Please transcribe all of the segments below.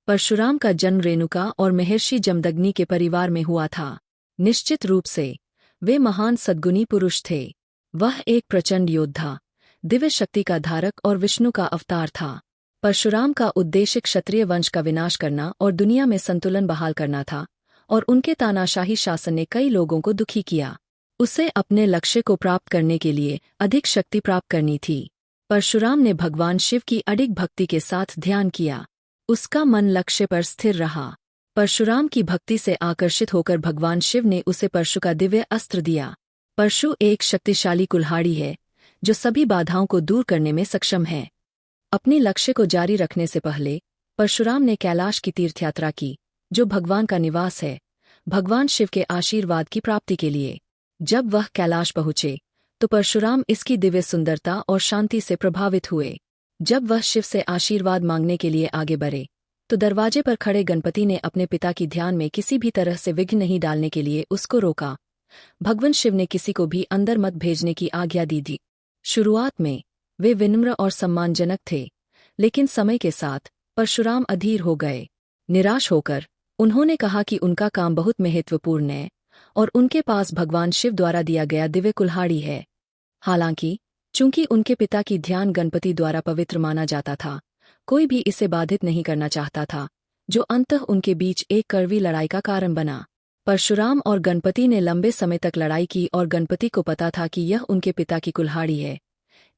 परशुराम का जन्म रेणुका और महर्षि जमदग्नि के परिवार में हुआ था। निश्चित रूप से वे महान सद्गुणी पुरुष थे। वह एक प्रचंड योद्धा, दिव्य शक्ति का धारक और विष्णु का अवतार था। परशुराम का उद्देश्य क्षत्रिय वंश का विनाश करना और दुनिया में संतुलन बहाल करना था, और उनके तानाशाही शासन ने कई लोगों को दुखी किया। उसे अपने लक्ष्य को प्राप्त करने के लिए अधिक शक्ति प्राप्त करनी थी। परशुराम ने भगवान शिव की अडिग भक्ति के साथ ध्यान किया। उसका मन लक्ष्य पर स्थिर रहा। परशुराम की भक्ति से आकर्षित होकर भगवान शिव ने उसे परशु का दिव्य अस्त्र दिया। परशु एक शक्तिशाली कुल्हाड़ी है जो सभी बाधाओं को दूर करने में सक्षम है। अपने लक्ष्य को जारी रखने से पहले परशुराम ने कैलाश की तीर्थयात्रा की, जो भगवान का निवास है, भगवान शिव के आशीर्वाद की प्राप्ति के लिए। जब वह कैलाश पहुँचे तो परशुराम इसकी दिव्य सुंदरता और शांति से प्रभावित हुए। जब वह शिव से आशीर्वाद मांगने के लिए आगे बढ़े तो दरवाजे पर खड़े गणपति ने अपने पिता की ध्यान में किसी भी तरह से विघ्न नहीं डालने के लिए उसको रोका। भगवान शिव ने किसी को भी अंदर मत भेजने की आज्ञा दी थी। शुरुआत में वे विनम्र और सम्मानजनक थे, लेकिन समय के साथ परशुराम अधीर हो गए। निराश होकर उन्होंने कहा कि उनका काम बहुत महत्वपूर्ण है और उनके पास भगवान शिव द्वारा दिया गया दिव्य कुल्हाड़ी है। हालांकि चूंकि उनके पिता की ध्यान गणपति द्वारा पवित्र माना जाता था, कोई भी इसे बाधित नहीं करना चाहता था, जो अंततः उनके बीच एक कड़वी लड़ाई का कारण बना। परशुराम और गणपति ने लंबे समय तक लड़ाई की और गणपति को पता था कि यह उनके पिता की कुल्हाड़ी है,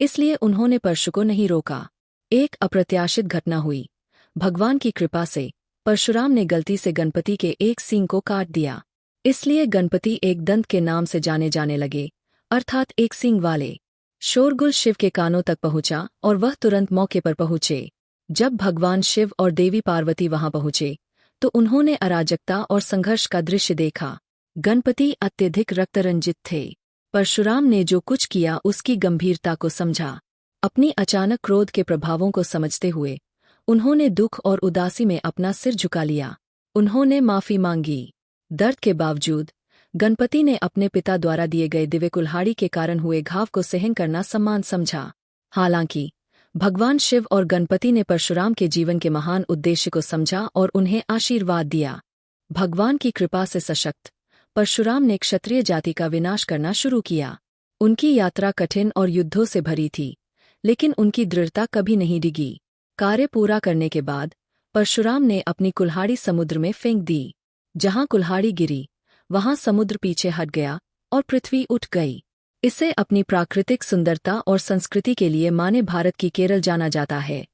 इसलिए उन्होंने परशु को नहीं रोका। एक अप्रत्याशित घटना हुई। भगवान की कृपा से परशुराम ने गलती से गणपति के एक सींग को काट दिया। इसलिए गणपति एक दंत के नाम से जाने जाने लगे, अर्थात एक सींग वाले। शोरगुल शिव के कानों तक पहुंचा और वह तुरंत मौके पर पहुंचे। जब भगवान शिव और देवी पार्वती वहां पहुंचे तो उन्होंने अराजकता और संघर्ष का दृश्य देखा। गणपति अत्यधिक रक्तरंजित थे। परशुराम ने जो कुछ किया उसकी गंभीरता को समझा। अपनी अचानक क्रोध के प्रभावों को समझते हुए उन्होंने दुख और उदासी में अपना सिर झुका लिया। उन्होंने माफी मांगी। दर्द के बावजूद गणपति ने अपने पिता द्वारा दिए गए दिव्य कुल्हाड़ी के कारण हुए घाव को सहन करना सम्मान समझा। हालांकि भगवान शिव और गणपति ने परशुराम के जीवन के महान उद्देश्य को समझा और उन्हें आशीर्वाद दिया। भगवान की कृपा से सशक्त परशुराम ने क्षत्रिय जाति का विनाश करना शुरू किया। उनकी यात्रा कठिन और युद्धों से भरी थी, लेकिन उनकी दृढ़ता कभी नहीं डिगी। कार्य पूरा करने के बाद परशुराम ने अपनी कुल्हाड़ी समुद्र में फेंक दी। जहां कुल्हाड़ी गिरी वहां समुद्र पीछे हट गया और पृथ्वी उठ गई। इसे अपनी प्राकृतिक सुंदरता और संस्कृति के लिए माने भारत की केरल जाना जाता है।